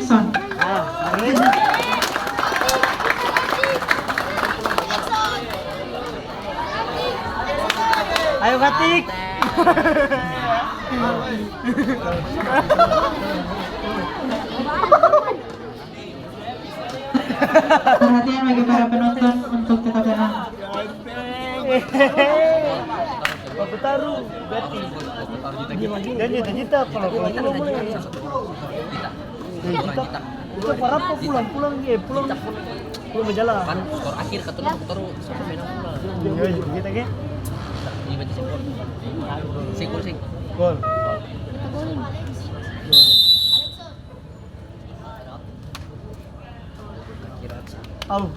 Jackson. Ayo Katik. Perhatian bagi para penonton untuk tetap tenang. Aku taruh berarti. Dan juta kalau mulai. Juta. Itu para apa pulang pulang berjalan. Kan skor akhir ketemu taruh sampai menang pulang. Kita ke? Ini berarti gol. Gol. Au.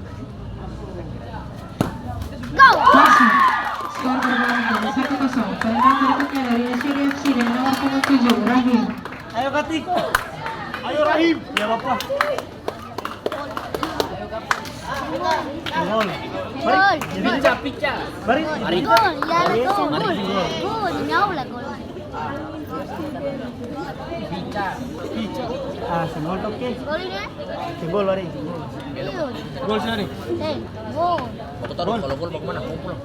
Langsung. Skor berbalik menjadi 1-0. Tendangan berikutnya dari SCDFC dengan nomor punggung 7 Rahim. Ayo Katik. Ayo Rahim. Ya Bapak. Gol. Pica. Mari. Gol, ya lah gol. Gol, nyawa lah gol. Pica. Ah, senggol toh ke? Gol ini? Senggol mari. Iya. Gol sini. Gol. Aku taruh kalau gol bagaimana? Mau pulang.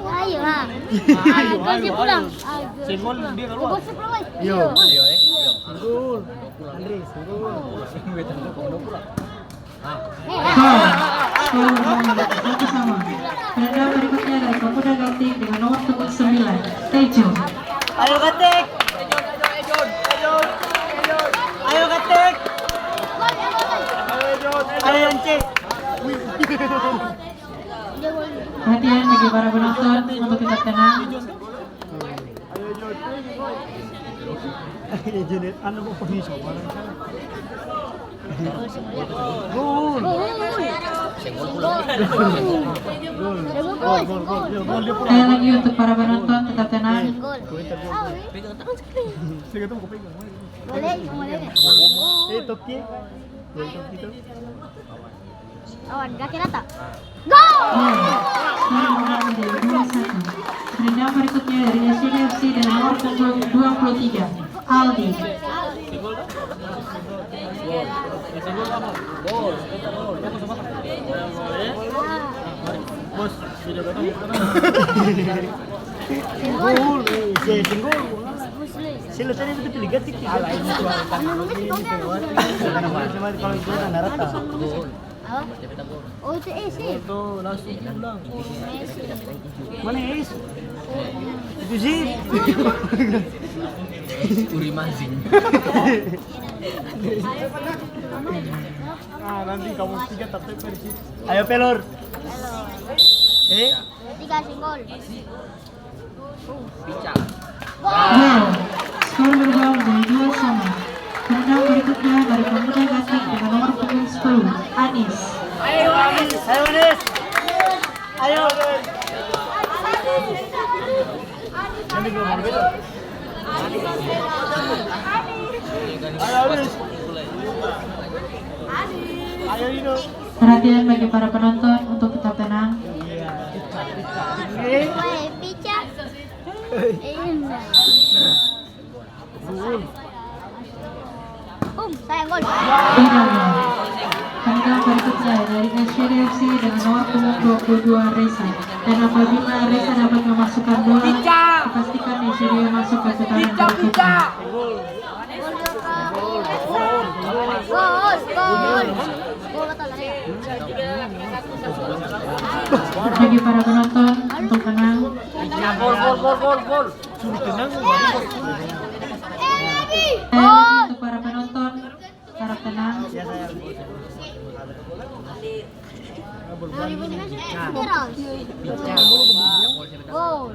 Ayo lah. Gol dia pulang. Senggol dia keluar. Gol dia pulang. Yo. Ayo Senggol. Andre, senggol. pulang. Gol. Skor berbalik menjadi 1-1. Tendangan berikutnya dari Pemuda Galting dengan nomor punggung 9 Tejo. Ayo Katik. Ayo Katik. Ayo Yance. Perhatian bagi para penonton untuk tetap tenang. Ayo Janet, anu mau pergi sama Gol. Senggol pulang. Gol dia pulang. Sekali lagi untuk para penonton tetap tenang. Pegang tangan sekali. Saya ketemu kau pegang. Boleh. Toki. Gol Toki tu. Awan, kaki rata. Gol! Skor berbalik menjadi 2-1. Tendangan berikutnya dari SCDFC dengan nomor punggung 23 Aldi. Bos, sudah ketemu. Gol, senggol. Sila tadi itu pilih gatik. Kalau itu dah rata. Gol. Apa? Dia minta gol. Oh, itu sih. Itu langsung pulang. Messi. Mana Is? Itu sih. Uri Mazing. Nanti kamu tiga tapi versi. Ayo pelor. Tiga singgol. Pica. Gol. Skor berbalik menjadi 2-2. Tendangan berikutnya dari Pemuda Galting dengan nomor punggung 10 Anis. Ayo Anis. Ayo. Ini belum ada betul. Ayo Anis. Ayo Dino. Perhatian bagi para penonton untuk tetap tenang. Boleh pica. Sayang gol. Tidak. Tendangan berikutnya dari SCDFC dengan nomor punggung 22 Reza. Dan apabila Reza dapat memasukkan bola, pastikan SCDFC masuk ke putaran berikutnya. Gol. Bagi para penonton untuk tenang. Gol. Suruh tenang. Untuk para penonton harap tenang. Ya saya. 2019 Pica. Gol.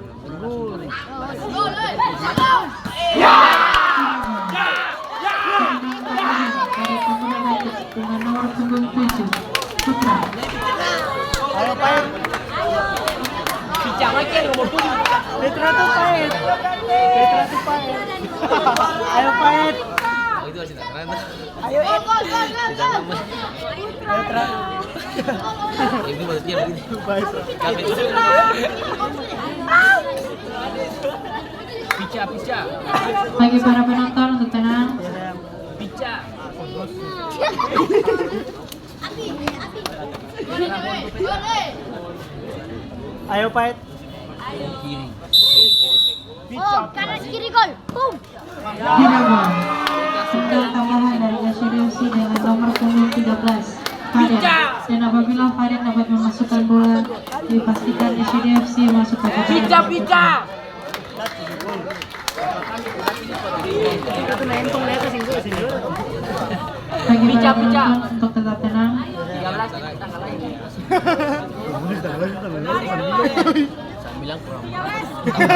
Dari Pemuda Galting dengan nomor punggung 7 Putra. Ayo Pait. Pica makin nomor 7. Petra tuh Pait. Ayo Pait. Oh itu masih tak keren. Ayo Gol. Petra. Ini baru dia begini. Pait. Kami Pica. Bagi para penonton untuk tenang. Ya sayang. Pica. Ayo Pait. Kiri. Oh, kanan kiri gol. Boom. Tidak gol. Skor tambahan dari Ganesha FC dengan nomor punggung 13 Faden. Dan apabila Faden dapat memasukkan bola, dipastikan Ganesha FC masuk ke kotak penalti. Bagi para penonton untuk tetap tenang. Saya bilang kurang. 13.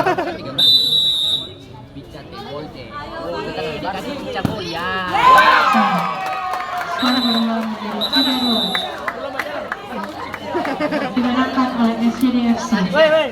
Pica te gol te. Kita kasih pica gol ya. Skor berubah menjadi 3-2. Dimenangkan oleh SCD FC.